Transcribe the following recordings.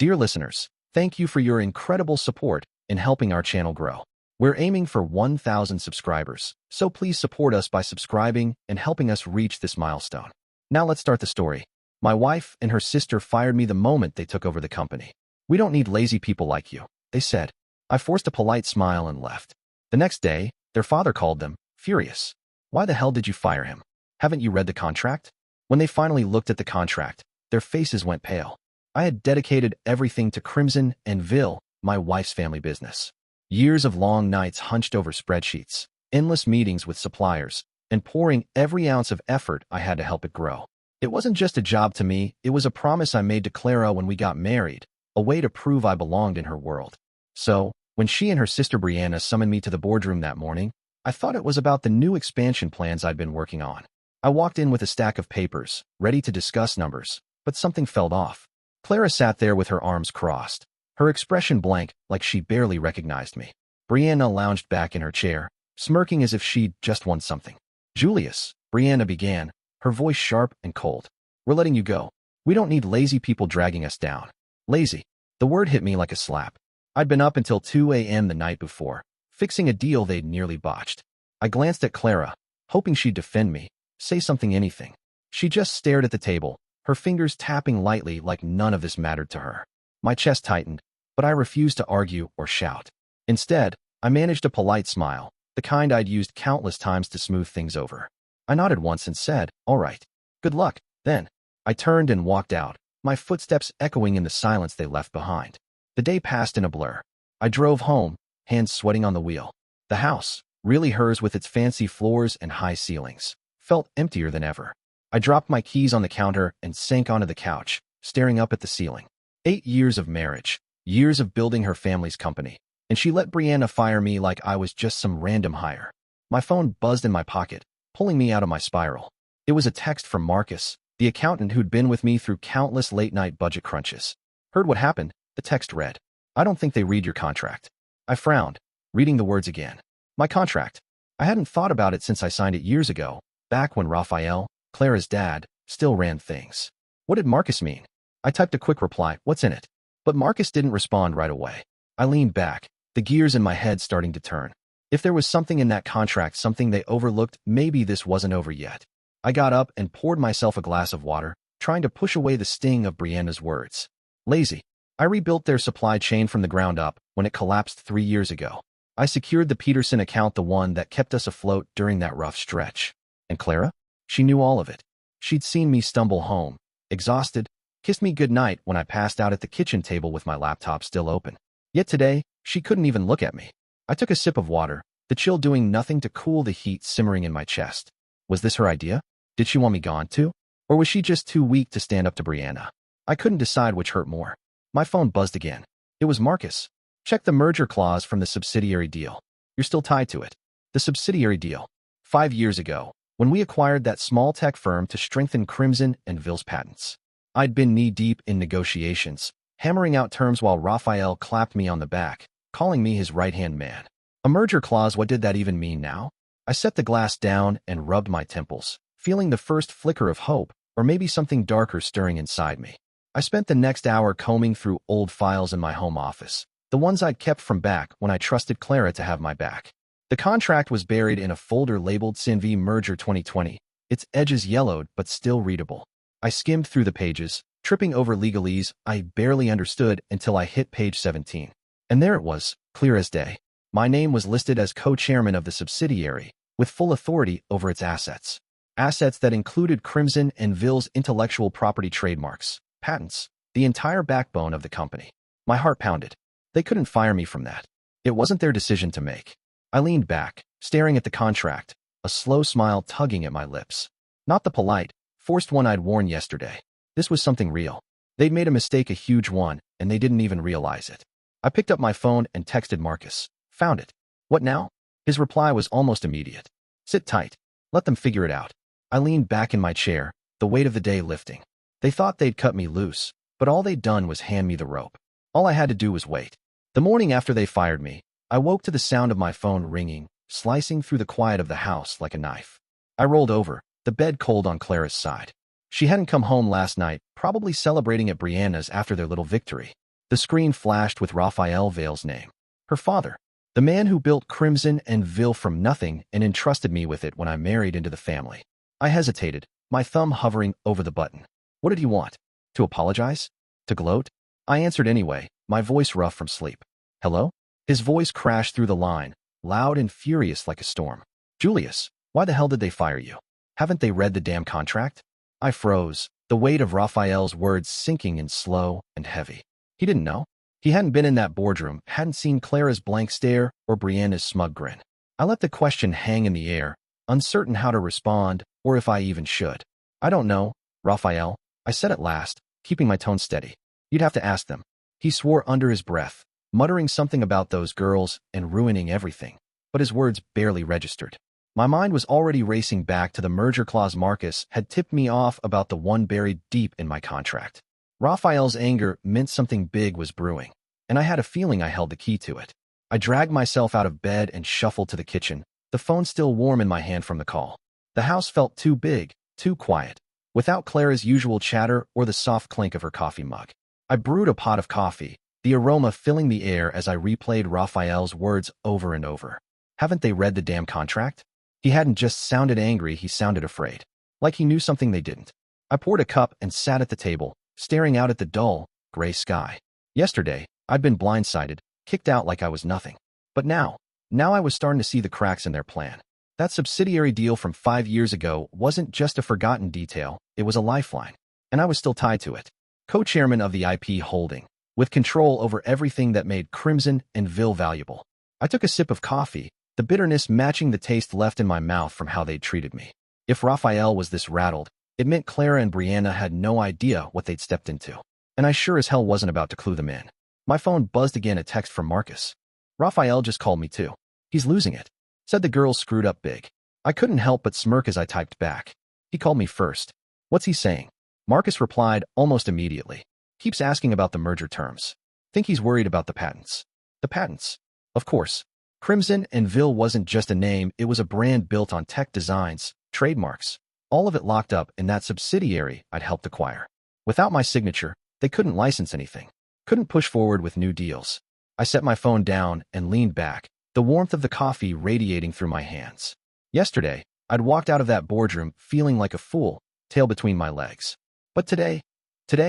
Dear listeners, thank you for your incredible support in helping our channel grow. We're aiming for 1,000 subscribers, so please support us by subscribing and helping us reach this milestone. Now let's start the story. My wife and her sister fired me the moment they took over the company. "We don't need lazy people like you," they said. I forced a polite smile and left. The next day, their father called them, furious. "Why the hell did you fire him? Haven't you read the contract?" When they finally looked at the contract, their faces went pale. I had dedicated everything to Crimson and Vil, my wife's family business. Years of long nights hunched over spreadsheets, endless meetings with suppliers, and pouring every ounce of effort I had to help it grow. It wasn't just a job to me, it was a promise I made to Clara when we got married, a way to prove I belonged in her world. So, when she and her sister Brianna summoned me to the boardroom that morning, I thought it was about the new expansion plans I'd been working on. I walked in with a stack of papers, ready to discuss numbers, but something felt off. Clara sat there with her arms crossed, her expression blank like she barely recognized me. Brianna lounged back in her chair, smirking as if she'd just won something. "Julius," Brianna began, her voice sharp and cold. "We're letting you go. We don't need lazy people dragging us down." Lazy. The word hit me like a slap. I'd been up until 2 a.m. the night before, fixing a deal they'd nearly botched. I glanced at Clara, hoping she'd defend me, say something, anything. She just stared at the table, her fingers tapping lightly like none of this mattered to her. My chest tightened, but I refused to argue or shout. Instead, I managed a polite smile, the kind I'd used countless times to smooth things over. I nodded once and said, "All right. Good luck." Then, I turned and walked out, my footsteps echoing in the silence they left behind. The day passed in a blur. I drove home, hands sweating on the wheel. The house, really hers with its fancy floors and high ceilings, felt emptier than ever. I dropped my keys on the counter and sank onto the couch, staring up at the ceiling. 8 years of marriage, years of building her family's company, and she let Brianna fire me like I was just some random hire. My phone buzzed in my pocket, pulling me out of my spiral. It was a text from Marcus, the accountant who'd been with me through countless late-night budget crunches. "Heard what happened?" The text read. "I don't think they read your contract." I frowned, reading the words again. My contract. I hadn't thought about it since I signed it years ago, back when Raphael, Clara's dad, still ran things. What did Marcus mean? I typed a quick reply, "What's in it?" But Marcus didn't respond right away. I leaned back, the gears in my head starting to turn. If there was something in that contract, something they overlooked, maybe this wasn't over yet. I got up and poured myself a glass of water, trying to push away the sting of Brianna's words. Lazy. I rebuilt their supply chain from the ground up when it collapsed 3 years ago. I secured the Peterson account, the one that kept us afloat during that rough stretch. And Clara? She knew all of it. She'd seen me stumble home, exhausted, kissed me goodnight when I passed out at the kitchen table with my laptop still open. Yet today, she couldn't even look at me. I took a sip of water, the chill doing nothing to cool the heat simmering in my chest. Was this her idea? Did she want me gone too? Or was she just too weak to stand up to Brianna? I couldn't decide which hurt more. My phone buzzed again. It was Marcus. "Check the merger clause from the subsidiary deal. You're still tied to it." The subsidiary deal. 5 years ago, when we acquired that small tech firm to strengthen Crimson and Vil's patents. I'd been knee-deep in negotiations, hammering out terms while Raphael clapped me on the back, calling me his right-hand man. A merger clause, what did that even mean now? I set the glass down and rubbed my temples, feeling the first flicker of hope, or maybe something darker stirring inside me. I spent the next hour combing through old files in my home office, the ones I'd kept from back when I trusted Clara to have my back. The contract was buried in a folder labeled CNV Merger 2020, its edges yellowed but still readable. I skimmed through the pages, tripping over legalese I barely understood until I hit page 17. And there it was, clear as day. My name was listed as co-chairman of the subsidiary, with full authority over its assets. Assets that included Crimson and Vil's intellectual property trademarks, patents, the entire backbone of the company. My heart pounded. They couldn't fire me from that. It wasn't their decision to make. I leaned back, staring at the contract, a slow smile tugging at my lips. Not the polite, forced one I'd worn yesterday. This was something real. They'd made a mistake, a huge one, and they didn't even realize it. I picked up my phone and texted Marcus. "Found it." "What now?" His reply was almost immediate. "Sit tight. Let them figure it out." I leaned back in my chair, the weight of the day lifting. They thought they'd cut me loose, but all they'd done was hand me the rope. All I had to do was wait. The morning after they fired me, I woke to the sound of my phone ringing, slicing through the quiet of the house like a knife. I rolled over, the bed cold on Clara's side. She hadn't come home last night, probably celebrating at Brianna's after their little victory. The screen flashed with Raphael Vale's name. Her father. The man who built Crimson and Ville from nothing and entrusted me with it when I married into the family. I hesitated, my thumb hovering over the button. What did he want? To apologize? To gloat? I answered anyway, my voice rough from sleep. Hello? His voice crashed through the line, loud and furious like a storm. Julius, why the hell did they fire you? Haven't they read the damn contract? I froze, the weight of Raphael's words sinking in slow and heavy. He didn't know. He hadn't been in that boardroom, hadn't seen Clara's blank stare or Brianna's smug grin. I let the question hang in the air, uncertain how to respond or if I even should. I don't know, Raphael, I said at last, keeping my tone steady. You'd have to ask them. He swore under his breath, muttering something about those girls and ruining everything, but his words barely registered. My mind was already racing back to the merger clause Marcus had tipped me off about, the one buried deep in my contract. Raphael's anger meant something big was brewing, and I had a feeling I held the key to it. I dragged myself out of bed and shuffled to the kitchen, the phone still warm in my hand from the call. The house felt too big, too quiet, without Clara's usual chatter or the soft clink of her coffee mug. I brewed a pot of coffee, the aroma filling the air as I replayed Raphael's words over and over. Haven't they read the damn contract? He hadn't just sounded angry, he sounded afraid. Like he knew something they didn't. I poured a cup and sat at the table, staring out at the dull, gray sky. Yesterday, I'd been blindsided, kicked out like I was nothing. But now I was starting to see the cracks in their plan. That subsidiary deal from 5 years ago wasn't just a forgotten detail, it was a lifeline. And I was still tied to it. Co-chairman of the IP holding, with control over everything that made Crimson and Ville valuable. I took a sip of coffee, the bitterness matching the taste left in my mouth from how they'd treated me. If Raphael was this rattled, it meant Clara and Brianna had no idea what they'd stepped into. And I sure as hell wasn't about to clue them in. My phone buzzed again, a text from Marcus. Raphael just called me too. He's losing it. Said the girl screwed up big. I couldn't help but smirk as I typed back. He called me first. What's he saying? Marcus replied almost immediately. Keeps asking about the merger terms. Think he's worried about the patents. The patents? Of course. Crimson and Ville wasn't just a name, it was a brand built on tech designs, trademarks, all of it locked up in that subsidiary I'd helped acquire. Without my signature, they couldn't license anything, couldn't push forward with new deals. I set my phone down and leaned back, the warmth of the coffee radiating through my hands. Yesterday, I'd walked out of that boardroom feeling like a fool, tail between my legs. But today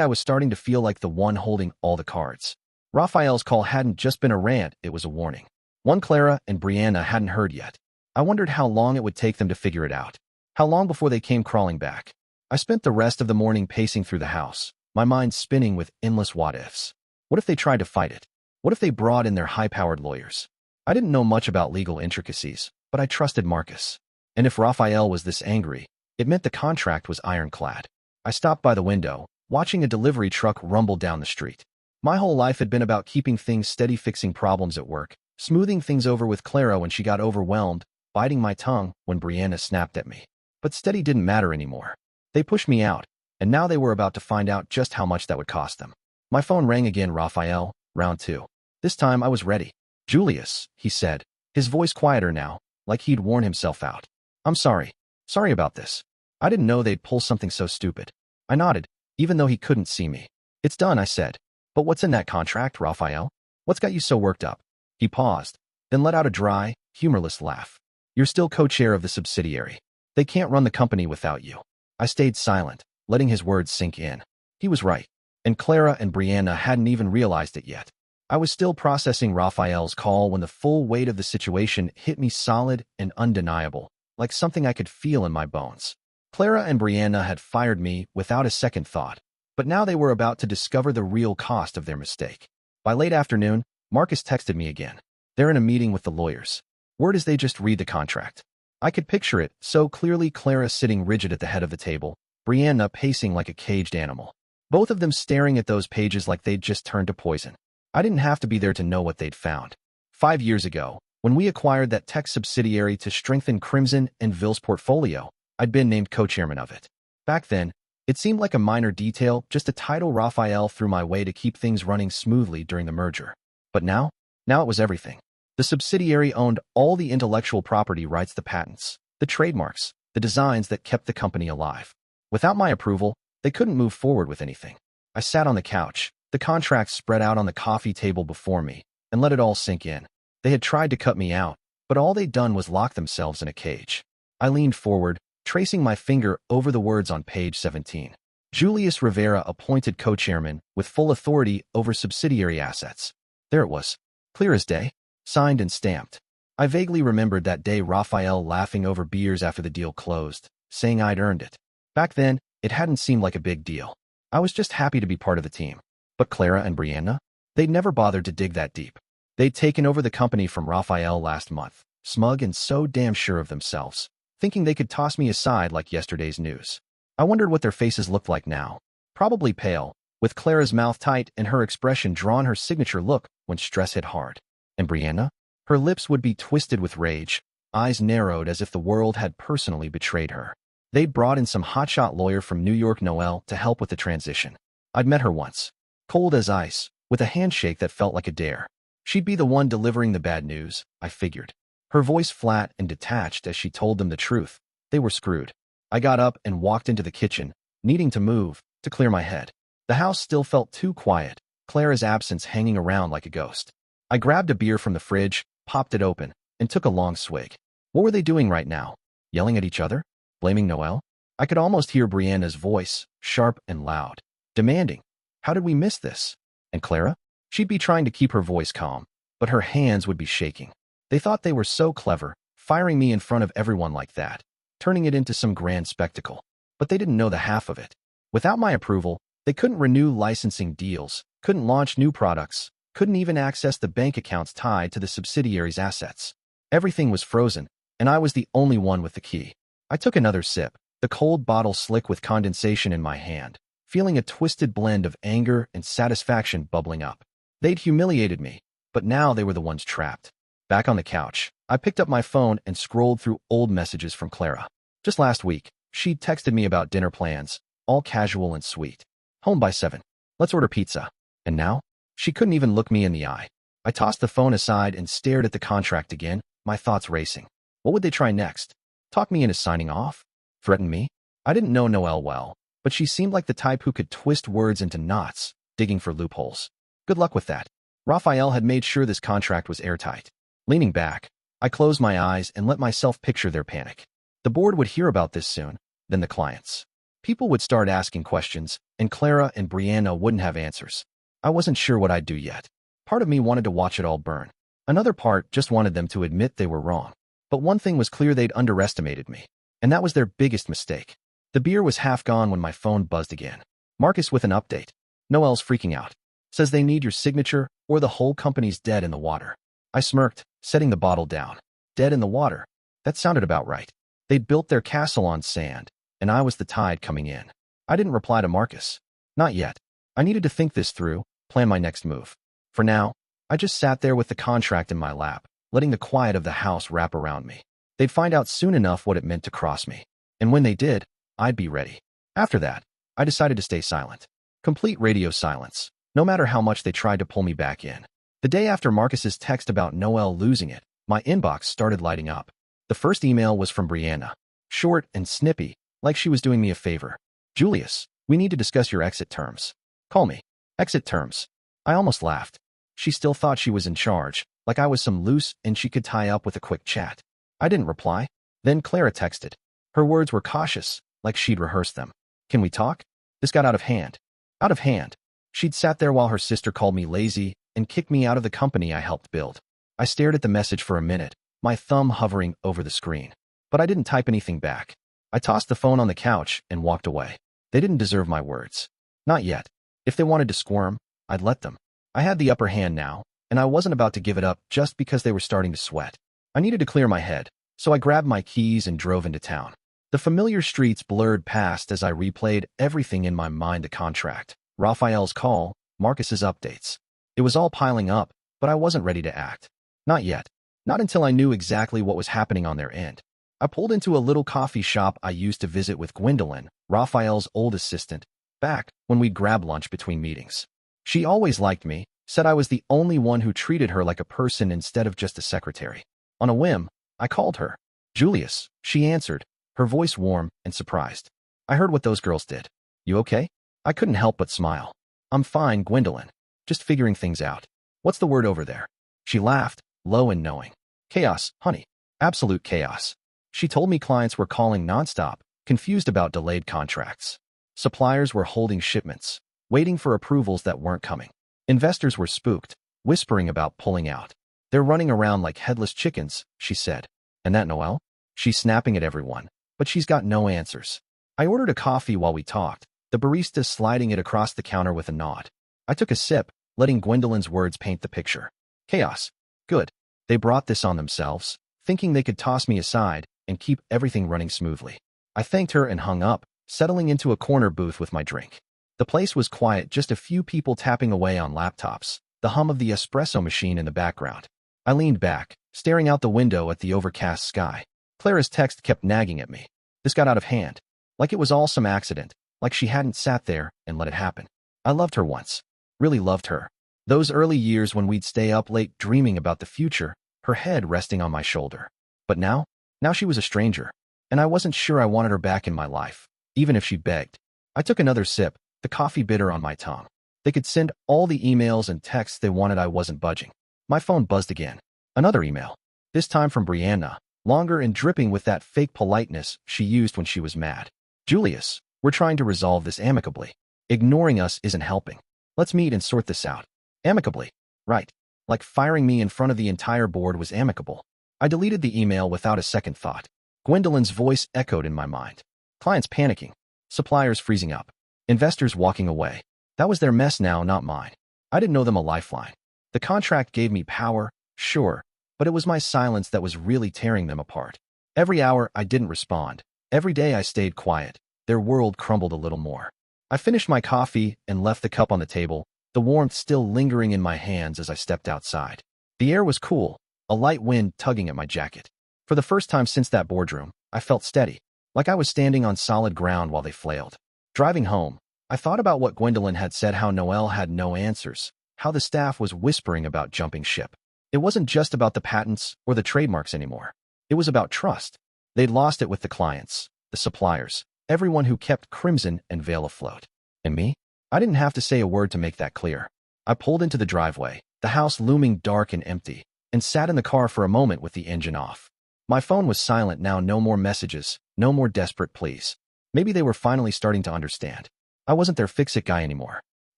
I was starting to feel like the one holding all the cards. Raphael's call hadn't just been a rant, it was a warning. One Clara and Brianna hadn't heard yet. I wondered how long it would take them to figure it out. How long before they came crawling back. I spent the rest of the morning pacing through the house, my mind spinning with endless what-ifs. What if they tried to fight it? What if they brought in their high-powered lawyers? I didn't know much about legal intricacies, but I trusted Marcus. And if Raphael was this angry, it meant the contract was ironclad. I stopped by the window, watching a delivery truck rumble down the street. My whole life had been about keeping things steady, fixing problems at work, smoothing things over with Clara when she got overwhelmed, biting my tongue when Brianna snapped at me. But steady didn't matter anymore. They pushed me out, and now they were about to find out just how much that would cost them. My phone rang again. Raphael, round 2. This time I was ready. Julius, he said, his voice quieter now, like he'd worn himself out. I'm sorry. Sorry about this. I didn't know they'd pull something so stupid. I nodded, even though he couldn't see me. It's done, I said. But what's in that contract, Raphael? What's got you so worked up? He paused, then let out a dry, humorless laugh. You're still co-chair of the subsidiary. They can't run the company without you. I stayed silent, letting his words sink in. He was right, and Clara and Brianna hadn't even realized it yet. I was still processing Raphael's call when the full weight of the situation hit me solid and undeniable, like something I could feel in my bones. Clara and Brianna had fired me without a second thought, but now they were about to discover the real cost of their mistake. By late afternoon, Marcus texted me again. They're in a meeting with the lawyers. Word is they just read the contract. I could picture it so clearly, Clara sitting rigid at the head of the table, Brianna pacing like a caged animal. Both of them staring at those pages like they'd just turned to poison. I didn't have to be there to know what they'd found. 5 years ago, when we acquired that tech subsidiary to strengthen Crimson and Ville's portfolio, I'd been named co-chairman of it. Back then, it seemed like a minor detail, just a title Raphael threw my way to keep things running smoothly during the merger. But now it was everything. The subsidiary owned all the intellectual property rights, the patents, the trademarks, the designs that kept the company alive. Without my approval, they couldn't move forward with anything. I sat on the couch, The contract spread out on the coffee table before me, and let it all sink in. They had tried to cut me out, but all they'd done was lock themselves in a cage. I leaned forward, tracing my finger over the words on page 17. Julius Rivera appointed co-chairman with full authority over subsidiary assets. There it was, clear as day, signed and stamped. I vaguely remembered that day Raphael laughing over beers after the deal closed, saying I'd earned it. Back then, it hadn't seemed like a big deal. I was just happy to be part of the team. But Clara and Brianna? They'd never bothered to dig that deep. They'd taken over the company from Raphael last month, smug and so damn sure of themselves, thinking they could toss me aside like yesterday's news. I wondered what their faces looked like now. Probably pale, with Clara's mouth tight and her expression drawn her signature look when stress hit hard. And Brianna? Her lips would be twisted with rage, eyes narrowed as if the world had personally betrayed her. They'd brought in some hotshot lawyer from New York, Noel, to help with the transition. I'd met her once. Cold as ice, with a handshake that felt like a dare. She'd be the one delivering the bad news, I figured. Her voice flat and detached as she told them the truth. They were screwed. I got up and walked into the kitchen, needing to move, to clear my head. The house still felt too quiet, Clara's absence hanging around like a ghost. I grabbed a beer from the fridge, popped it open, and took a long swig. What were they doing right now? Yelling at each other? Blaming Noel? I could almost hear Brianna's voice, sharp and loud, demanding, "How did we miss this?" And Clara? She'd be trying to keep her voice calm, but her hands would be shaking. They thought they were so clever, firing me in front of everyone like that, turning it into some grand spectacle. But they didn't know the half of it. Without my approval, they couldn't renew licensing deals, couldn't launch new products, couldn't even access the bank accounts tied to the subsidiary's assets. Everything was frozen, and I was the only one with the key. I took another sip, the cold bottle slick with condensation in my hand, feeling a twisted blend of anger and satisfaction bubbling up. They'd humiliated me, but now they were the ones trapped. Back on the couch, I picked up my phone and scrolled through old messages from Clara. Just last week, she'd texted me about dinner plans, all casual and sweet. Home by 7. Let's order pizza. And now? She couldn't even look me in the eye. I tossed the phone aside and stared at the contract again, my thoughts racing. What would they try next? Talk me into signing off? Threaten me? I didn't know Noelle well, but she seemed like the type who could twist words into knots, digging for loopholes. Good luck with that. Raphael had made sure this contract was airtight. Leaning back, I closed my eyes and let myself picture their panic. The board would hear about this soon, then the clients. People would start asking questions, and Clara and Brianna wouldn't have answers. I wasn't sure what I'd do yet. Part of me wanted to watch it all burn. Another part just wanted them to admit they were wrong. But one thing was clear: they'd underestimated me. And that was their biggest mistake. The beer was half gone when my phone buzzed again. Marcus with an update. Noelle's freaking out. Says they need your signature or the whole company's dead in the water. I smirked, setting the bottle down. Dead in the water. That sounded about right. They'd built their castle on sand, and I was the tide coming in. I didn't reply to Marcus. Not yet. I needed to think this through, plan my next move. For now, I just sat there with the contract in my lap, letting the quiet of the house wrap around me. They'd find out soon enough what it meant to cross me. And when they did, I'd be ready. After that, I decided to stay silent. Complete radio silence, no matter how much they tried to pull me back in. The day after Marcus's text about Noelle losing it, my inbox started lighting up. The first email was from Brianna. Short and snippy, like she was doing me a favor. Julius, we need to discuss your exit terms. Call me. Exit terms. I almost laughed. She still thought she was in charge, like I was some loose and she could tie up with a quick chat. I didn't reply. Then Clara texted. Her words were cautious, like she'd rehearsed them. Can we talk? This got out of hand. Out of hand. She'd sat there while her sister called me lazy and kicked me out of the company I helped build. I stared at the message for a minute, my thumb hovering over the screen. But I didn't type anything back. I tossed the phone on the couch and walked away. They didn't deserve my words. Not yet. If they wanted to squirm, I'd let them. I had the upper hand now, and I wasn't about to give it up just because they were starting to sweat. I needed to clear my head, so I grabbed my keys and drove into town. The familiar streets blurred past as I replayed everything in my mind: the contract, Raphael's call, Marcus's updates. It was all piling up, but I wasn't ready to act. Not yet. Not until I knew exactly what was happening on their end. I pulled into a little coffee shop I used to visit with Gwendolyn, Raphael's old assistant, back when we'd grab lunch between meetings. She always liked me, said I was the only one who treated her like a person instead of just a secretary. On a whim, I called her. Julius, she answered, her voice warm and surprised. I heard what those girls did. You okay? I couldn't help but smile. I'm fine, Gwendolyn. Just figuring things out. What's the word over there? She laughed, low and knowing. Chaos, honey. Absolute chaos. She told me clients were calling nonstop, confused about delayed contracts. Suppliers were holding shipments, waiting for approvals that weren't coming. Investors were spooked, whispering about pulling out. They're running around like headless chickens, she said. And that Noelle? She's snapping at everyone, but she's got no answers. I ordered a coffee while we talked, the barista sliding it across the counter with a nod. I took a sip, letting Gwendolyn's words paint the picture. Chaos. Good. They brought this on themselves, thinking they could toss me aside and keep everything running smoothly. I thanked her and hung up, settling into a corner booth with my drink. The place was quiet, just a few people tapping away on laptops, the hum of the espresso machine in the background. I leaned back, staring out the window at the overcast sky. Clara's text kept nagging at me. This got out of hand. Like it was all some accident, like she hadn't sat there and let it happen. I loved her once. Really loved her. Those early years when we'd stay up late dreaming about the future, her head resting on my shoulder. But now she was a stranger, and I wasn't sure I wanted her back in my life, even if she begged. I took another sip, the coffee bitter on my tongue. They could send all the emails and texts they wanted, I wasn't budging. My phone buzzed again. Another email. This time from Brianna, longer and dripping with that fake politeness she used when she was mad. Julius, we're trying to resolve this amicably. Ignoring us isn't helping. Let's meet and sort this out. Amicably. Right. Like firing me in front of the entire board was amicable. I deleted the email without a second thought. Gwendolyn's voice echoed in my mind. Clients panicking. Suppliers freezing up. Investors walking away. That was their mess now, not mine. I didn't know them a lifeline. The contract gave me power, sure, but it was my silence that was really tearing them apart. Every hour I didn't respond. Every day I stayed quiet. Their world crumbled a little more. I finished my coffee and left the cup on the table, the warmth still lingering in my hands as I stepped outside. The air was cool, a light wind tugging at my jacket. For the first time since that boardroom, I felt steady, like I was standing on solid ground while they flailed. Driving home, I thought about what Gwendolyn had said, how Noelle had no answers, how the staff was whispering about jumping ship. It wasn't just about the patents or the trademarks anymore. It was about trust. They'd lost it with the clients, the suppliers, everyone who kept Crimson and Vale afloat. And me? I didn't have to say a word to make that clear. I pulled into the driveway, the house looming dark and empty, and sat in the car for a moment with the engine off. My phone was silent now, no more messages, no more desperate pleas. Maybe they were finally starting to understand. I wasn't their fix-it guy anymore.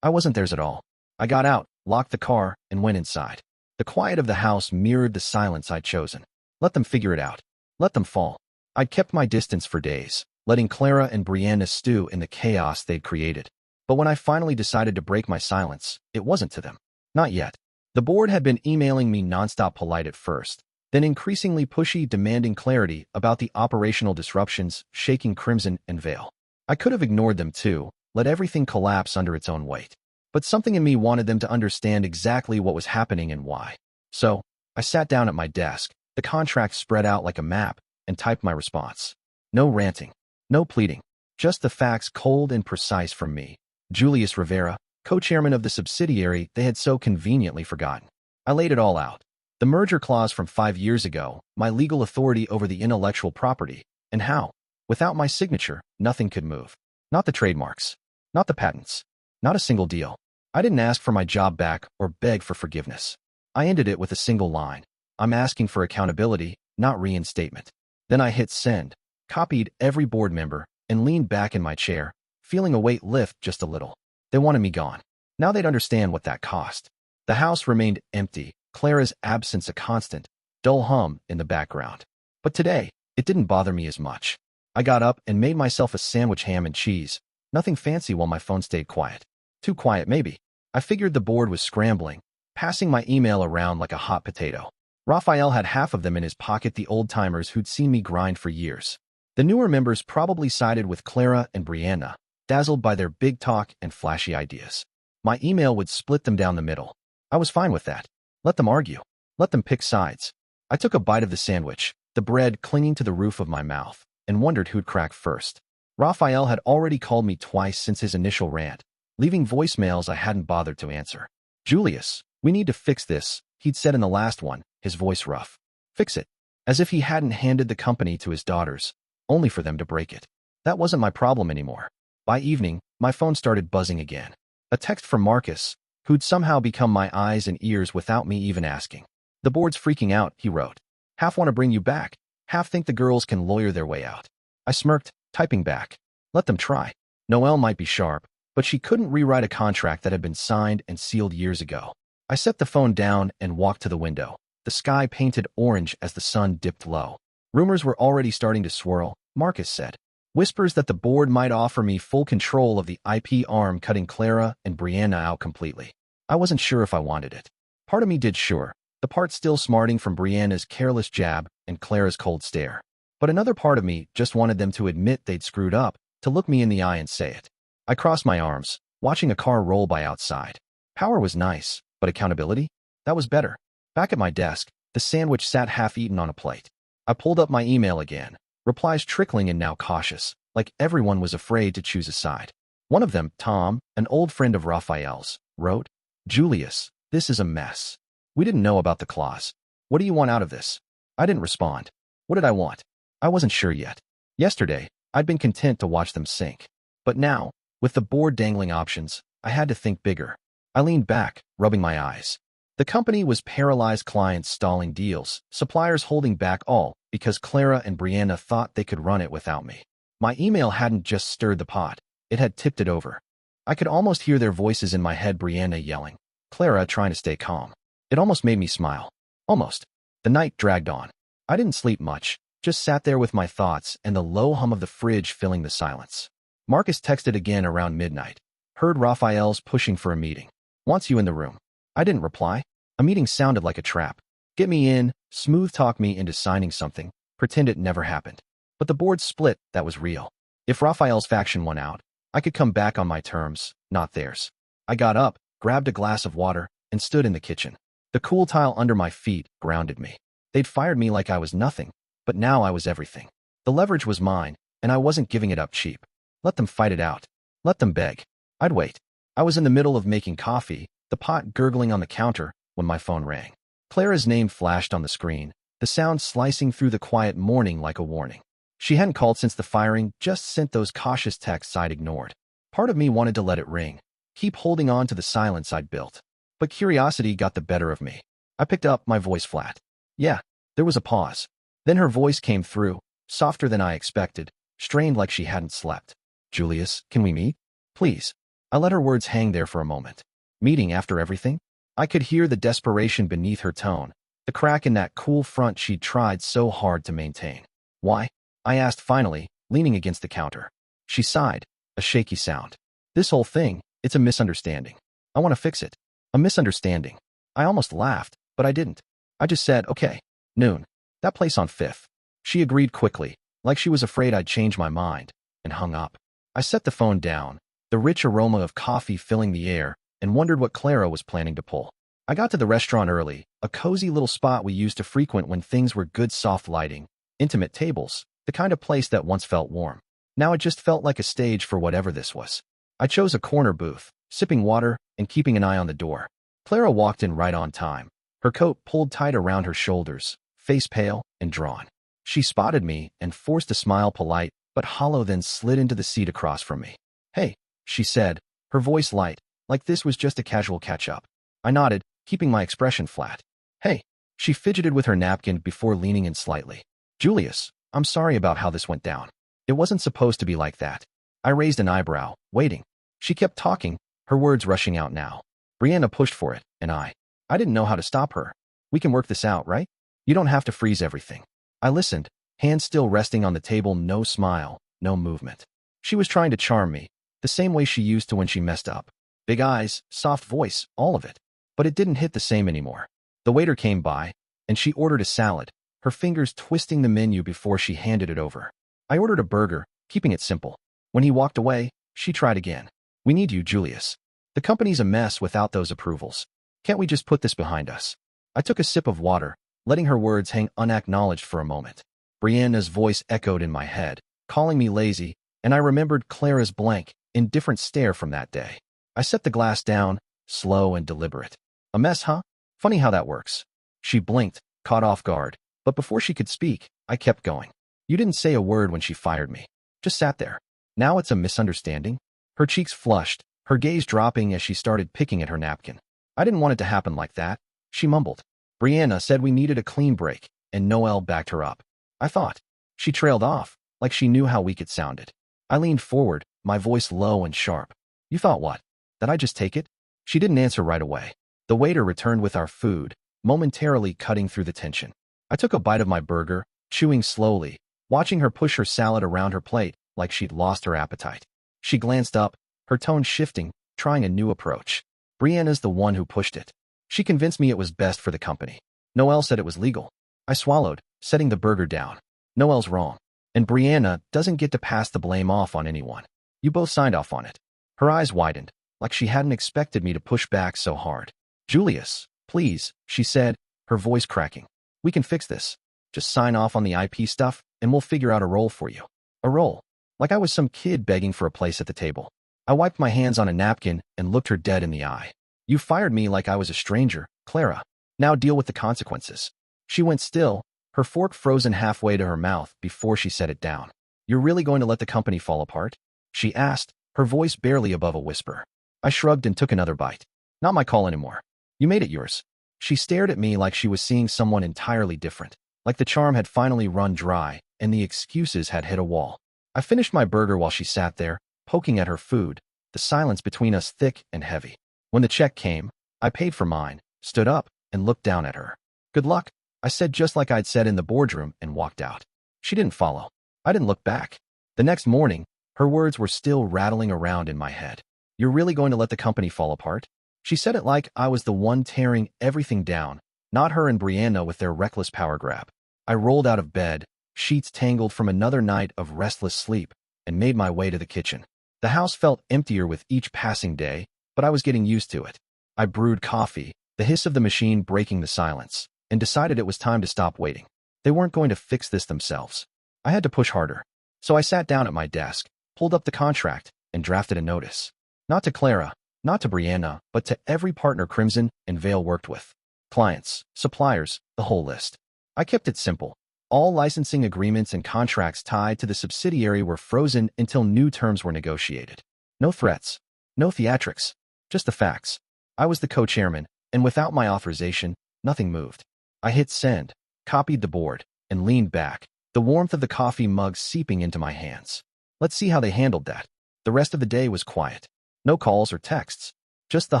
I wasn't theirs at all. I got out, locked the car, and went inside. The quiet of the house mirrored the silence I'd chosen. Let them figure it out. Let them fall. I'd kept my distance for days, letting Clara and Brianna stew in the chaos they'd created. But when I finally decided to break my silence, it wasn't to them. Not yet. The board had been emailing me nonstop, polite at first, then increasingly pushy, demanding clarity about the operational disruptions shaking Crimson and Vale. I could have ignored them too, let everything collapse under its own weight. But something in me wanted them to understand exactly what was happening and why. So, I sat down at my desk, the contract spread out like a map, and typed my response. No ranting, no pleading, just the facts, cold and precise, from me, Julius Rivera, co-chairman of the subsidiary they had so conveniently forgotten. I laid it all out. The merger clause from 5 years ago, my legal authority over the intellectual property, and how, without my signature, nothing could move. Not the trademarks, not the patents, not a single deal. I didn't ask for my job back or beg for forgiveness. I ended it with a single line. I'm asking for accountability, not reinstatement. Then I hit send, copied every board member, and leaned back in my chair, feeling a weight lift just a little. They wanted me gone. Now they'd understand what that cost. The house remained empty, Clara's absence a constant, dull hum in the background. But today, it didn't bother me as much. I got up and made myself a sandwich, ham and cheese. Nothing fancy, while my phone stayed quiet. Too quiet, maybe. I figured the board was scrambling, passing my email around like a hot potato. Raphael had half of them in his pocket, the old-timers who'd seen me grind for years. The newer members probably sided with Clara and Brianna, dazzled by their big talk and flashy ideas. My email would split them down the middle. I was fine with that. Let them argue. Let them pick sides. I took a bite of the sandwich, the bread clinging to the roof of my mouth, and wondered who'd crack first. Raphael had already called me twice since his initial rant, leaving voicemails I hadn't bothered to answer. Julius, we need to fix this, he'd said in the last one, his voice rough. Fix it. As if he hadn't handed the company to his daughters, only for them to break it. That wasn't my problem anymore. By evening, my phone started buzzing again. A text from Marcus, who'd somehow become my eyes and ears without me even asking. The board's freaking out, he wrote. Half want to bring you back, half think the girls can lawyer their way out. I smirked, typing back. Let them try. Noelle might be sharp, but she couldn't rewrite a contract that had been signed and sealed years ago. I set the phone down and walked to the window, the sky painted orange as the sun dipped low. Rumors were already starting to swirl, Marcus said. Whispers that the board might offer me full control of the IP arm, cutting Clara and Brianna out completely. I wasn't sure if I wanted it. Part of me did, sure, the part still smarting from Brianna's careless jab and Clara's cold stare. But another part of me just wanted them to admit they'd screwed up, to look me in the eye and say it. I crossed my arms, watching a car roll by outside. Power was nice, but accountability? That was better. Back at my desk, the sandwich sat half-eaten on a plate. I pulled up my email again, replies trickling and now cautious, like everyone was afraid to choose a side. One of them, Tom, an old friend of Raphael's, wrote, Julius, this is a mess. We didn't know about the clause. What do you want out of this? I didn't respond. What did I want? I wasn't sure yet. Yesterday, I'd been content to watch them sink. But now, with the board dangling options, I had to think bigger. I leaned back, rubbing my eyes. The company was paralyzed, clients stalling deals, suppliers holding back, all because Clara and Brianna thought they could run it without me. My email hadn't just stirred the pot, it had tipped it over. I could almost hear their voices in my head, Brianna yelling, Clara trying to stay calm. It almost made me smile. Almost. The night dragged on. I didn't sleep much, just sat there with my thoughts and the low hum of the fridge filling the silence. Marcus texted again around midnight. Heard Raphael's pushing for a meeting. Wants you in the room. I didn't reply. A meeting sounded like a trap. Get me in, smooth talk me into signing something, pretend it never happened. But the board split, that was real. If Raphael's faction won out, I could come back on my terms, not theirs. I got up, grabbed a glass of water, and stood in the kitchen. The cool tile under my feet grounded me. They'd fired me like I was nothing, but now I was everything. The leverage was mine, and I wasn't giving it up cheap. Let them fight it out. Let them beg. I'd wait. I was in the middle of making coffee, the pot gurgling on the counter, when my phone rang. Clara's name flashed on the screen, the sound slicing through the quiet morning like a warning. She hadn't called since the firing, just sent those cautious texts I'd ignored. Part of me wanted to let it ring, keep holding on to the silence I'd built. But curiosity got the better of me. I picked up, my voice flat. Yeah, there was a pause. Then her voice came through, softer than I expected, strained like she hadn't slept. Julius, can we meet? Please. I let her words hang there for a moment. Meeting after everything? I could hear the desperation beneath her tone, the crack in that cool front she'd tried so hard to maintain. Why? I asked finally, leaning against the counter. She sighed, a shaky sound. This whole thing, it's a misunderstanding. I want to fix it. A misunderstanding. I almost laughed, but I didn't. I just said, okay, noon. That place on 5th. She agreed quickly, like she was afraid I'd change my mind, and hung up. I set the phone down, the rich aroma of coffee filling the air, and wondered what Clara was planning to pull. I got to the restaurant early, a cozy little spot we used to frequent when things were good, soft lighting, intimate tables, the kind of place that once felt warm. Now it just felt like a stage for whatever this was. I chose a corner booth, sipping water and keeping an eye on the door. Clara walked in right on time, her coat pulled tight around her shoulders, face pale and drawn. She spotted me and forced a smile, polite but hollow, then slid into the seat across from me. Hey, she said, her voice light, like this was just a casual catch-up. I nodded, keeping my expression flat. Hey, she fidgeted with her napkin before leaning in slightly. Julius, I'm sorry about how this went down. It wasn't supposed to be like that. I raised an eyebrow, waiting. She kept talking, her words rushing out now. Brianna pushed for it, and I didn't know how to stop her. We can work this out, right? You don't have to freeze everything. I listened, hands still resting on the table, no smile, no movement. She was trying to charm me, the same way she used to when she messed up. Big eyes, soft voice, all of it. But it didn't hit the same anymore. The waiter came by, and she ordered a salad, her fingers twisting the menu before she handed it over. I ordered a burger, keeping it simple. When he walked away, she tried again. We need you, Julius. The company's a mess without those approvals. Can't we just put this behind us? I took a sip of water, letting her words hang unacknowledged for a moment. Brianna's voice echoed in my head, calling me lazy, and I remembered Clara's blank, indifferent stare from that day. I set the glass down, slow and deliberate. A mess, huh? Funny how that works. She blinked, caught off guard, but before she could speak, I kept going. You didn't say a word when she fired me. Just sat there. Now it's a misunderstanding? Her cheeks flushed, her gaze dropping as she started picking at her napkin. I didn't want it to happen like that, she mumbled. Brianna said we needed a clean break, and Noelle backed her up. I thought. She trailed off, like she knew how weak it sounded. I leaned forward, my voice low and sharp. You thought what? That I'd just take it? She didn't answer right away. The waiter returned with our food, momentarily cutting through the tension. I took a bite of my burger, chewing slowly, watching her push her salad around her plate like she'd lost her appetite. She glanced up, her tone shifting, trying a new approach. Brianna's the one who pushed it. She convinced me it was best for the company. Noelle said it was legal. I swallowed, setting the burger down. Noelle's wrong. And Brianna doesn't get to pass the blame off on anyone. You both signed off on it. Her eyes widened, like she hadn't expected me to push back so hard. Julius, please, she said, her voice cracking. We can fix this. Just sign off on the IP stuff, and we'll figure out a role for you. A role? Like I was some kid begging for a place at the table. I wiped my hands on a napkin and looked her dead in the eye. You fired me like I was a stranger, Clara. Now deal with the consequences. She went still, her fork frozen halfway to her mouth before she set it down. You're really going to let the company fall apart? She asked, her voice barely above a whisper. I shrugged and took another bite. Not my call anymore. You made it yours. She stared at me like she was seeing someone entirely different, like the charm had finally run dry and the excuses had hit a wall. I finished my burger while she sat there, poking at her food, the silence between us thick and heavy. When the check came, I paid for mine, stood up, and looked down at her. Good luck, I said just like I'd said in the boardroom and walked out. She didn't follow. I didn't look back. The next morning, her words were still rattling around in my head. You're really going to let the company fall apart? She said it like I was the one tearing everything down, not her and Brianna with their reckless power grab. I rolled out of bed, sheets tangled from another night of restless sleep, and made my way to the kitchen. The house felt emptier with each passing day, but I was getting used to it. I brewed coffee, the hiss of the machine breaking the silence, and decided it was time to stop waiting. They weren't going to fix this themselves. I had to push harder. So I sat down at my desk, pulled up the contract, and drafted a notice. Not to Clara, not to Brianna, but to every partner Crimson and Vale worked with. Clients, suppliers, the whole list. I kept it simple. All licensing agreements and contracts tied to the subsidiary were frozen until new terms were negotiated. No threats. No theatrics. Just the facts. I was the co-chairman, and without my authorization, nothing moved. I hit send, copied the board, and leaned back, the warmth of the coffee mug seeping into my hands. Let's see how they handled that. The rest of the day was quiet. No calls or texts. Just the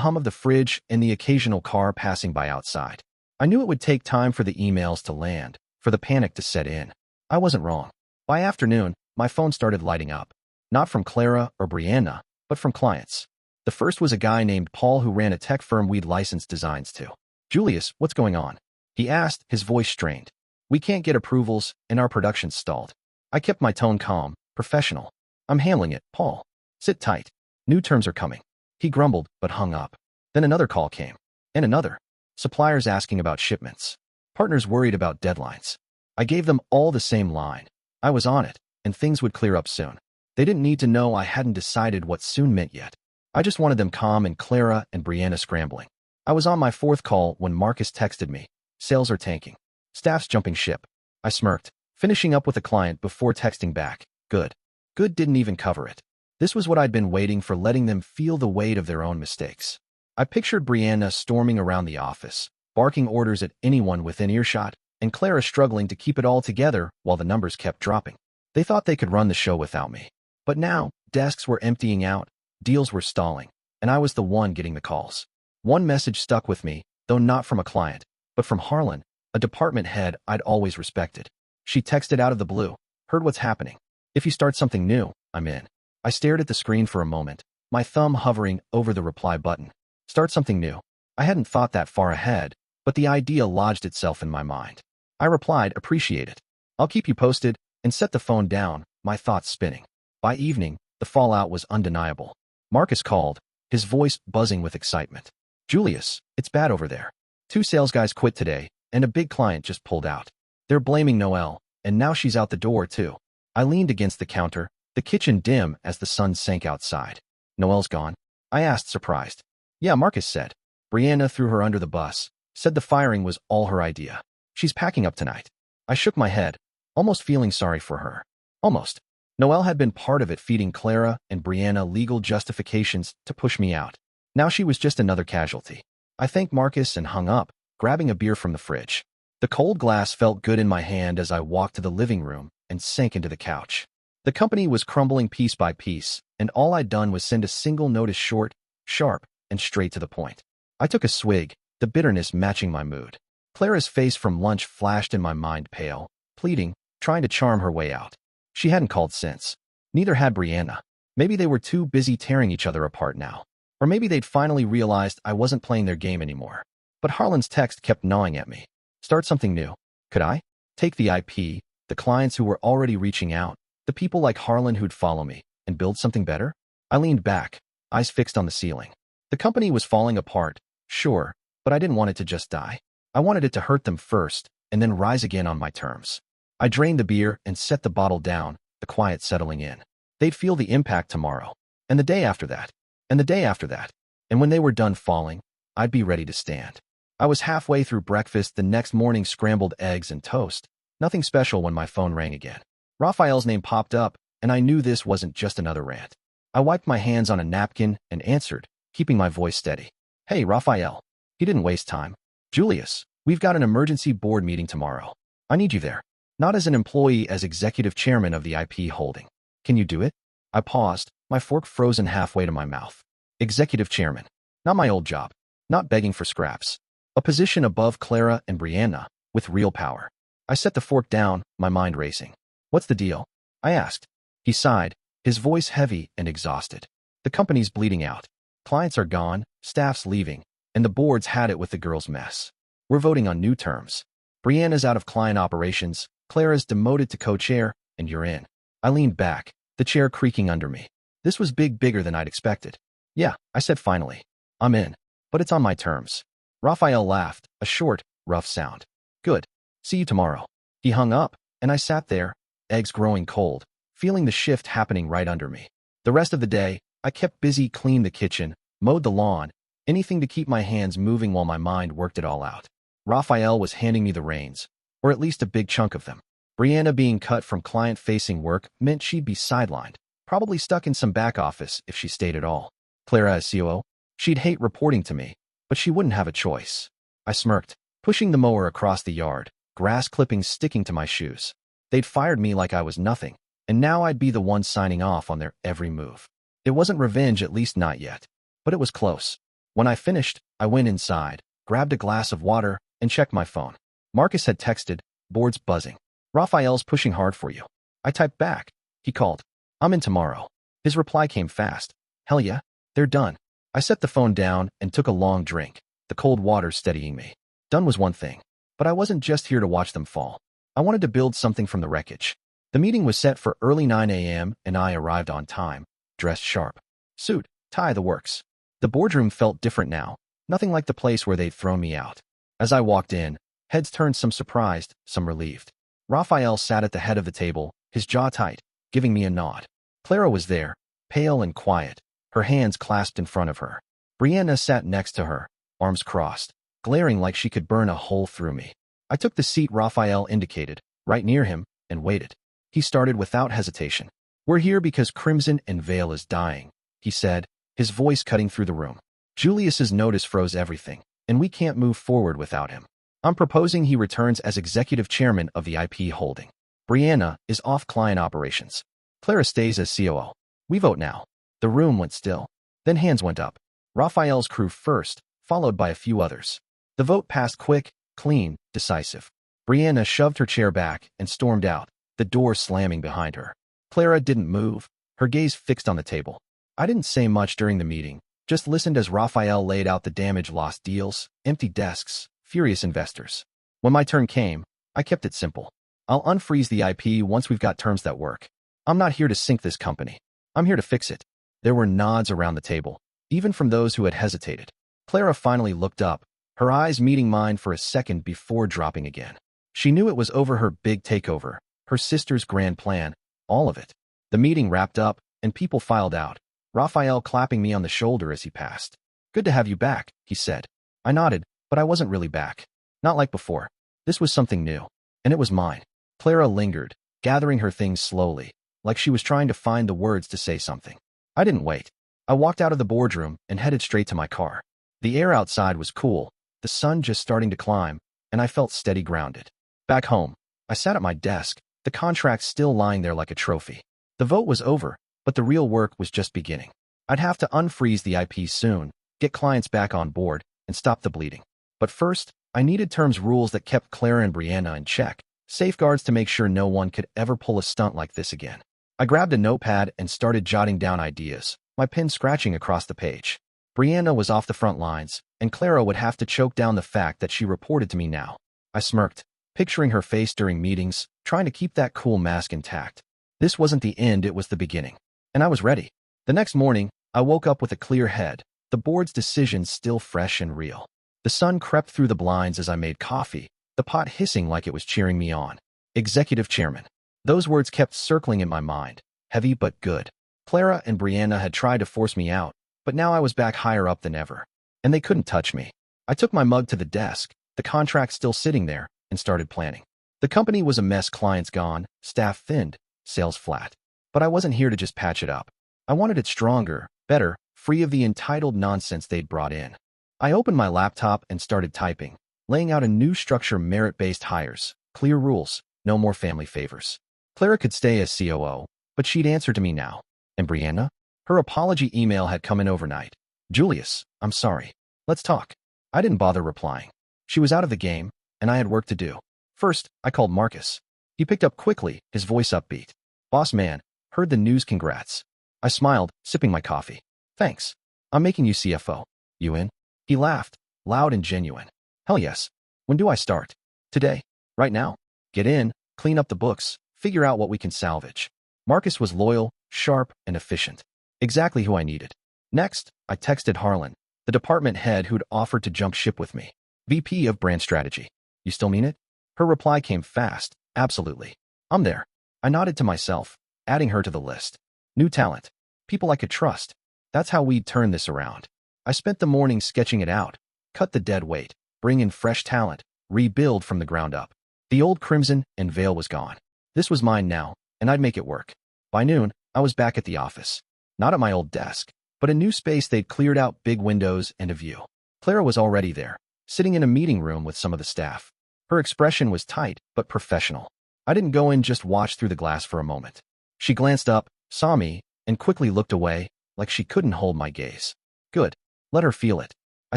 hum of the fridge and the occasional car passing by outside. I knew it would take time for the emails to land, for the panic to set in. I wasn't wrong. By afternoon, my phone started lighting up. Not from Clara or Brianna, but from clients. The first was a guy named Paul who ran a tech firm we'd licensed designs to. Julius, what's going on? He asked, his voice strained. We can't get approvals, and our production's stalled. I kept my tone calm, professional. I'm handling it, Paul. Sit tight. New terms are coming. He grumbled, but hung up. Then another call came. And another. Suppliers asking about shipments. Partners worried about deadlines. I gave them all the same line. I was on it, and things would clear up soon. They didn't need to know I hadn't decided what soon meant yet. I just wanted them calm and Clara and Brianna scrambling. I was on my fourth call when Marcus texted me. Sales are tanking. Staff's jumping ship. I smirked, finishing up with a client before texting back. Good. Good didn't even cover it. This was what I'd been waiting for, letting them feel the weight of their own mistakes. I pictured Brianna storming around the office, barking orders at anyone within earshot, and Clara struggling to keep it all together while the numbers kept dropping. They thought they could run the show without me. But now, desks were emptying out, deals were stalling, and I was the one getting the calls. One message stuck with me, though not from a client, but from Harlan, a department head I'd always respected. She texted out of the blue. Heard what's happening. If you start something new, I'm in. I stared at the screen for a moment, my thumb hovering over the reply button. Start something new. I hadn't thought that far ahead, but the idea lodged itself in my mind. I replied, appreciate it. I'll keep you posted, and set the phone down, my thoughts spinning. By evening, the fallout was undeniable. Marcus called, his voice buzzing with excitement. Julius, it's bad over there. 2 sales guys quit today, and a big client just pulled out. They're blaming Noelle, and now she's out the door too. I leaned against the counter, the kitchen dim as the sun sank outside. Noelle's gone? I asked, surprised. Yeah, Marcus said. Brianna threw her under the bus, said the firing was all her idea. She's packing up tonight. I shook my head, almost feeling sorry for her. Almost. Noelle had been part of it, feeding Clara and Brianna legal justifications to push me out. Now she was just another casualty. I thanked Marcus and hung up, grabbing a beer from the fridge. The cold glass felt good in my hand as I walked to the living room and sank into the couch. The company was crumbling piece by piece, and all I'd done was send a single notice, short, sharp, and straight to the point. I took a swig, the bitterness matching my mood. Clara's face from lunch flashed in my mind, pale, pleading, trying to charm her way out. She hadn't called since. Neither had Brianna. Maybe they were too busy tearing each other apart now. Or maybe they'd finally realized I wasn't playing their game anymore. But Harlan's text kept gnawing at me. Start something new. Could I? Take the IP, the clients who were already reaching out, the people like Harlan who'd follow me, and build something better? I leaned back, eyes fixed on the ceiling. The company was falling apart, sure, but I didn't want it to just die. I wanted it to hurt them first, and then rise again on my terms. I drained the beer and set the bottle down, the quiet settling in. They'd feel the impact tomorrow, and the day after that, and the day after that. And when they were done falling, I'd be ready to stand. I was halfway through breakfast the next morning, scrambled eggs and toast. Nothing special when my phone rang again. Raphael's name popped up, and I knew this wasn't just another rant. I wiped my hands on a napkin and answered, keeping my voice steady. Hey, Raphael. He didn't waste time. Julius, we've got an emergency board meeting tomorrow. I need you there. Not as an employee, as executive chairman of the IP holding. Can you do it? I paused, my fork frozen halfway to my mouth. Executive chairman. Not my old job. Not begging for scraps. A position above Clara and Brianna, with real power. I set the fork down, my mind racing. What's the deal? I asked. He sighed, his voice heavy and exhausted. The company's bleeding out. Clients are gone, staff's leaving, and the board's had it with the girls' mess. We're voting on new terms. Brianna's out of client operations, Clara's demoted to co-chair, and you're in. I leaned back, the chair creaking under me. This was bigger than I'd expected. Yeah, I said finally. I'm in. But it's on my terms. Raphael laughed, a short, rough sound. Good. See you tomorrow. He hung up, and I sat there, eggs growing cold, feeling the shift happening right under me. The rest of the day, I kept busy, cleaned the kitchen, mowed the lawn, anything to keep my hands moving while my mind worked it all out. Raphael was handing me the reins, or at least a big chunk of them. Brianna being cut from client-facing work meant she'd be sidelined, probably stuck in some back office if she stayed at all. Clara as COO, she'd hate reporting to me, but she wouldn't have a choice. I smirked, pushing the mower across the yard, grass clippings sticking to my shoes. They'd fired me like I was nothing, and now I'd be the one signing off on their every move. It wasn't revenge, at least not yet, but it was close. When I finished, I went inside, grabbed a glass of water, and checked my phone. Marcus had texted, board's buzzing. Raphael's pushing hard for you. I typed back. He called. I'm in tomorrow. His reply came fast. Hell yeah, they're done. I set the phone down and took a long drink, the cold water steadying me. Done was one thing, but I wasn't just here to watch them fall. I wanted to build something from the wreckage. The meeting was set for early 9 a.m. and I arrived on time, dressed sharp. Suit, tie, the works. The boardroom felt different now, nothing like the place where they'd thrown me out. As I walked in, heads turned, some surprised, some relieved. Raphael sat at the head of the table, his jaw tight, giving me a nod. Clara was there, pale and quiet, her hands clasped in front of her. Brianna sat next to her, arms crossed, glaring like she could burn a hole through me. I took the seat Raphael indicated, right near him, and waited. He started without hesitation. We're here because Crimson and Vale is dying, he said, his voice cutting through the room. Julius's notice froze everything, and we can't move forward without him. I'm proposing he returns as executive chairman of the IP holding. Brianna is off client operations. Clara stays as COO. We vote now. The room went still. Then hands went up. Raphael's crew first, followed by a few others. The vote passed quick, clean, decisive. Brianna shoved her chair back and stormed out, the door slamming behind her. Clara didn't move, her gaze fixed on the table. I didn't say much during the meeting, just listened as Raphael laid out the damage, lost deals, empty desks, furious investors. When my turn came, I kept it simple. I'll unfreeze the IP once we've got terms that work. I'm not here to sink this company. I'm here to fix it. There were nods around the table, even from those who had hesitated. Clara finally looked up, her eyes meeting mine for a second before dropping again. She knew it was over, her big takeover, her sister's grand plan, all of it. The meeting wrapped up, and people filed out, Raphael clapping me on the shoulder as he passed. Good to have you back, he said. I nodded, but I wasn't really back. Not like before. This was something new, and it was mine. Clara lingered, gathering her things slowly, like she was trying to find the words to say something. I didn't wait. I walked out of the boardroom and headed straight to my car. The air outside was cool, the sun just starting to climb, and I felt steady grounded. Back home, I sat at my desk, the contract still lying there like a trophy. The vote was over, but the real work was just beginning. I'd have to unfreeze the IP soon, get clients back on board, and stop the bleeding. But first, I needed rules that kept Clara and Brianna in check, safeguards to make sure no one could ever pull a stunt like this again. I grabbed a notepad and started jotting down ideas, my pen scratching across the page. Brianna was off the front lines, and Clara would have to choke down the fact that she reported to me now. I smirked, picturing her face during meetings, trying to keep that cool mask intact. This wasn't the end, it was the beginning. And I was ready. The next morning, I woke up with a clear head, the board's decision still fresh and real. The sun crept through the blinds as I made coffee, the pot hissing like it was cheering me on. Executive Chairman. Those words kept circling in my mind, heavy but good. Clara and Brianna had tried to force me out, but now I was back higher up than ever. And they couldn't touch me. I took my mug to the desk, the contract still sitting there, and started planning. The company was a mess, clients gone, staff thinned, sales flat. But I wasn't here to just patch it up. I wanted it stronger, better, free of the entitled nonsense they'd brought in. I opened my laptop and started typing, laying out a new structure: merit-based hires, clear rules, no more family favors. Clara could stay as COO, but she'd answer to me now. And Brianna? Her apology email had come in overnight. Julius, I'm sorry. Let's talk. I didn't bother replying. She was out of the game, and I had work to do. First, I called Marcus. He picked up quickly, his voice upbeat. Boss man, heard the news, congrats. I smiled, sipping my coffee. Thanks. I'm making you CFO. You in? He laughed, loud and genuine. Hell yes. When do I start? Today. Right now. Get in, clean up the books, figure out what we can salvage. Marcus was loyal, sharp, and efficient. Exactly who I needed. Next, I texted Harlan, the department head who'd offered to jump ship with me. VP of Brand Strategy. You still mean it? Her reply came fast. Absolutely. I'm there. I nodded to myself, adding her to the list. New talent. People I could trust. That's how we'd turn this around. I spent the morning sketching it out, cut the dead weight, bring in fresh talent, rebuild from the ground up. The old crimson and veil was gone. This was mine now, and I'd make it work. By noon, I was back at the office. Not at my old desk, but a new space they'd cleared out, big windows and a view. Clara was already there, sitting in a meeting room with some of the staff. Her expression was tight, but professional. I didn't go in, just watch through the glass for a moment. She glanced up, saw me, and quickly looked away, like she couldn't hold my gaze. Good. Let her feel it. I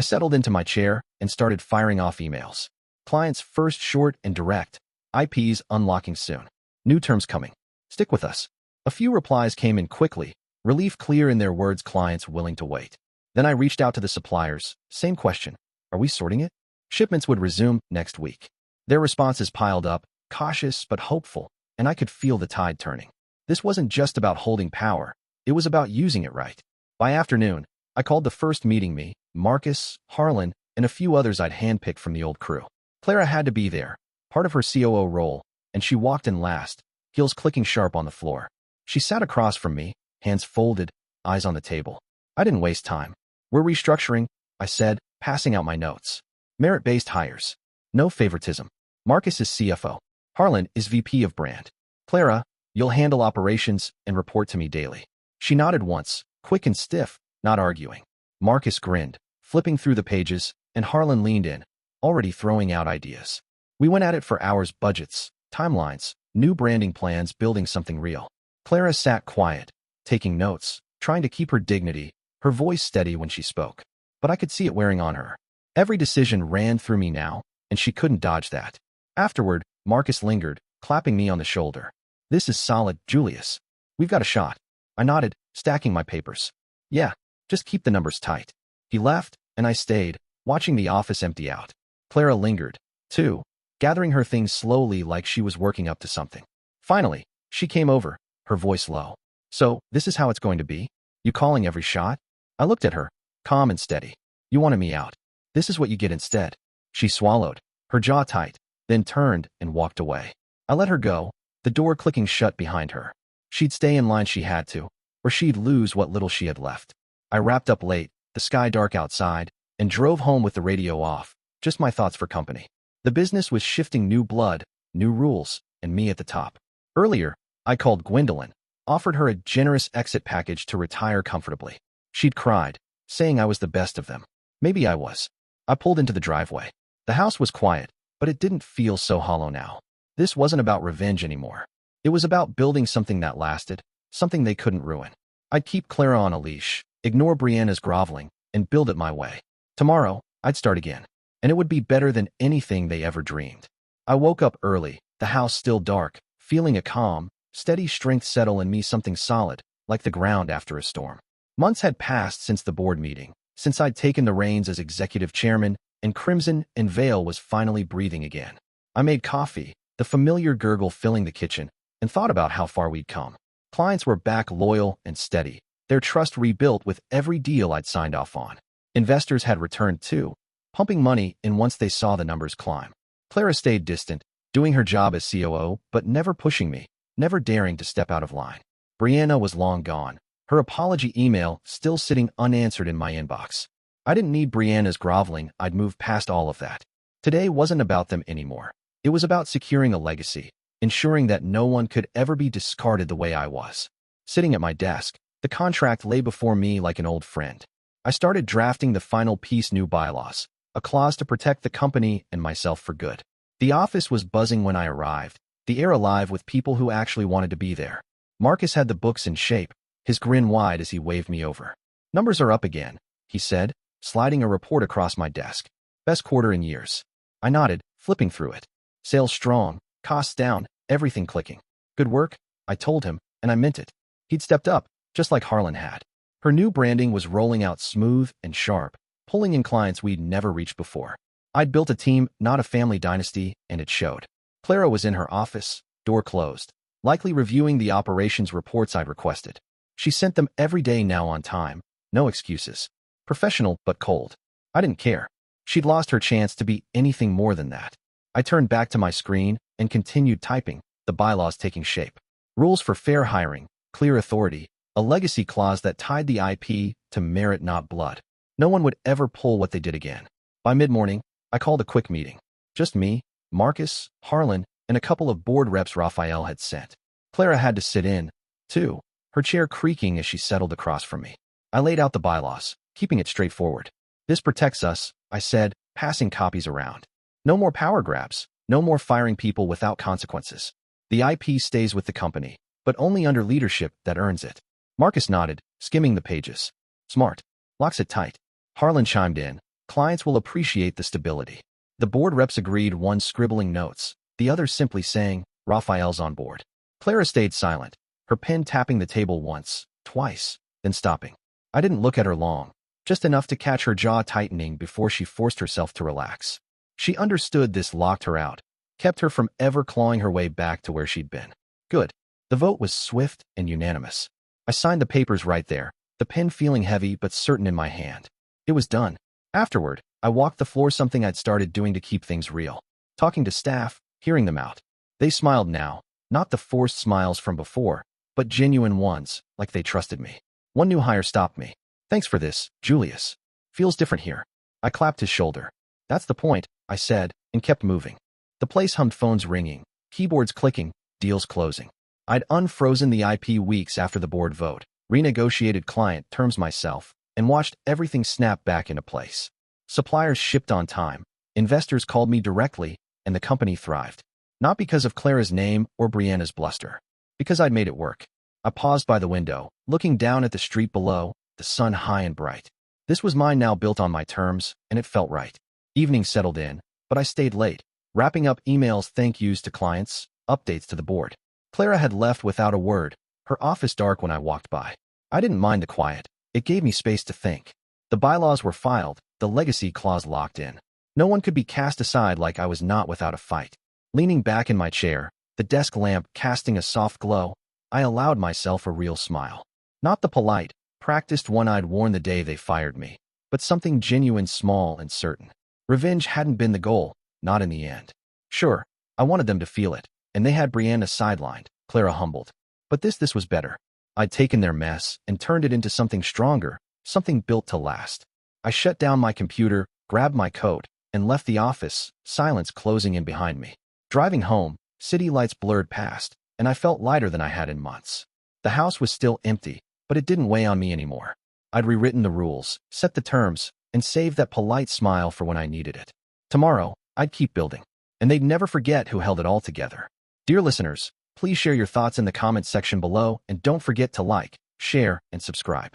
settled into my chair and started firing off emails. Clients first, short and direct. IPs unlocking soon. New terms coming. Stick with us. A few replies came in quickly, relief clear in their words, clients willing to wait. Then I reached out to the suppliers. Same question. Are we sorting it? Shipments would resume next week. Their responses piled up, cautious but hopeful, and I could feel the tide turning. This wasn't just about holding power. It was about using it right. By afternoon, I called the first meeting: me, Marcus, Harlan, and a few others I'd handpicked from the old crew. Clara had to be there, part of her COO role, and she walked in last, heels clicking sharp on the floor. She sat across from me, hands folded, eyes on the table. I didn't waste time. We're restructuring, I said, passing out my notes. Merit-based hires. No favoritism. Marcus is CFO. Harlan is VP of Brand. Clara, you'll handle operations and report to me daily. She nodded once, quick and stiff, not arguing. Marcus grinned, flipping through the pages, and Harlan leaned in, already throwing out ideas. We went at it for hours: budgets, timelines, new branding plans, building something real. Clara sat quiet, taking notes, trying to keep her dignity, her voice steady when she spoke. But I could see it wearing on her. Every decision ran through me now, and she couldn't dodge that. Afterward, Marcus lingered, clapping me on the shoulder. This is solid, Julius. We've got a shot. I nodded, stacking my papers. Yeah, just keep the numbers tight. He left, and I stayed, watching the office empty out. Clara lingered, too, gathering her things slowly like she was working up to something. Finally, she came over, her voice low. So, this is how it's going to be? You calling every shot? I looked at her, calm and steady. You wanted me out. This is what you get instead. She swallowed, her jaw tight, then turned and walked away. I let her go, the door clicking shut behind her. She'd stay in line, she had to, or she'd lose what little she had left. I wrapped up late, the sky dark outside, and drove home with the radio off, just my thoughts for company. The business was shifting: new blood, new rules, and me at the top. Earlier, I called Gwendolyn, offered her a generous exit package to retire comfortably. She'd cried, saying I was the best of them. Maybe I was. I pulled into the driveway. The house was quiet, but it didn't feel so hollow now. This wasn't about revenge anymore. It was about building something that lasted, something they couldn't ruin. I'd keep Clara on a leash, ignore Brianna's groveling, and build it my way. Tomorrow, I'd start again, and it would be better than anything they ever dreamed. I woke up early, the house still dark, feeling a calm, steady strength settle in me, something solid, like the ground after a storm. Months had passed since the board meeting, since I'd taken the reins as executive chairman, and Crimson and Vale was finally breathing again. I made coffee, the familiar gurgle filling the kitchen, and thought about how far we'd come. Clients were back, loyal and steady, their trust rebuilt with every deal I'd signed off on. Investors had returned too, pumping money in once they saw the numbers climb. Clara stayed distant, doing her job as COO, but never pushing me, never daring to step out of line. Brianna was long gone, her apology email still sitting unanswered in my inbox. I didn't need Brianna's groveling, I'd moved past all of that. Today wasn't about them anymore. It was about securing a legacy, ensuring that no one could ever be discarded the way I was. Sitting at my desk, the contract lay before me like an old friend. I started drafting the final piece, new bylaws, a clause to protect the company and myself for good. The office was buzzing when I arrived, the air alive with people who actually wanted to be there. Marcus had the books in shape, his grin wide as he waved me over. Numbers are up again, he said, sliding a report across my desk. Best quarter in years. I nodded, flipping through it. Sales strong, costs down, everything clicking. Good work, I told him, and I meant it. He'd stepped up, just like Harlan had. Her new branding was rolling out smooth and sharp, pulling in clients we'd never reached before. I'd built a team, not a family dynasty, and it showed. Clara was in her office, door closed, likely reviewing the operations reports I'd requested. She sent them every day now, on time, no excuses. Professional but cold. I didn't care. She'd lost her chance to be anything more than that. I turned back to my screen and continued typing, the bylaws taking shape. Rules for fair hiring, clear authority, a legacy clause that tied the IP to merit, not blood. No one would ever pull what they did again. By mid-morning, I called a quick meeting. Just me, Marcus, Harlan, and a couple of board reps Raphael had sent. Clara had to sit in, too, her chair creaking as she settled across from me. I laid out the bylaws, keeping it straightforward. This protects us, I said, passing copies around. No more power grabs, no more firing people without consequences. The IP stays with the company, but only under leadership that earns it. Marcus nodded, skimming the pages. Smart. Locks it tight. Harlan chimed in. Clients will appreciate the stability. The board reps agreed, one scribbling notes, the other simply saying, Raphael's on board. Clara stayed silent, her pen tapping the table once, twice, then stopping. I didn't look at her long, just enough to catch her jaw tightening before she forced herself to relax. She understood this locked her out, kept her from ever clawing her way back to where she'd been. Good. The vote was swift and unanimous. I signed the papers right there, the pen feeling heavy but certain in my hand. It was done. Afterward, I walked the floor, something I'd started doing to keep things real. Talking to staff, hearing them out. They smiled now, not the forced smiles from before, but genuine ones, like they trusted me. One new hire stopped me. Thanks for this, Julius. Feels different here. I clapped his shoulder. That's the point, I said, and kept moving. The place hummed, phones ringing, keyboards clicking, deals closing. I'd unfrozen the IP weeks after the board vote, renegotiated client terms myself, and watched everything snap back into place. Suppliers shipped on time, investors called me directly, and the company thrived. Not because of Clara's name or Brianna's bluster. Because I'd made it work. I paused by the window, looking down at the street below, the sun high and bright. This was mine now, built on my terms, and it felt right. Evening settled in, but I stayed late, wrapping up emails, thank yous to clients, updates to the board. Clara had left without a word, her office dark when I walked by. I didn't mind the quiet. It gave me space to think. The bylaws were filed, the legacy clause locked in. No one could be cast aside like I was not without a fight. Leaning back in my chair, the desk lamp casting a soft glow, I allowed myself a real smile. Not the polite, practiced one I'd worn the day they fired me, but something genuine, small and certain. Revenge hadn't been the goal, not in the end. Sure, I wanted them to feel it, and they had Brianna sidelined, Clara humbled. But this was better. I'd taken their mess and turned it into something stronger, something built to last. I shut down my computer, grabbed my coat, and left the office, silence closing in behind me. Driving home, city lights blurred past, and I felt lighter than I had in months. The house was still empty, but it didn't weigh on me anymore. I'd rewritten the rules, set the terms, and saved that polite smile for when I needed it. Tomorrow, I'd keep building, and they'd never forget who held it all together. Dear listeners, please share your thoughts in the comments section below, and don't forget to like, share, and subscribe.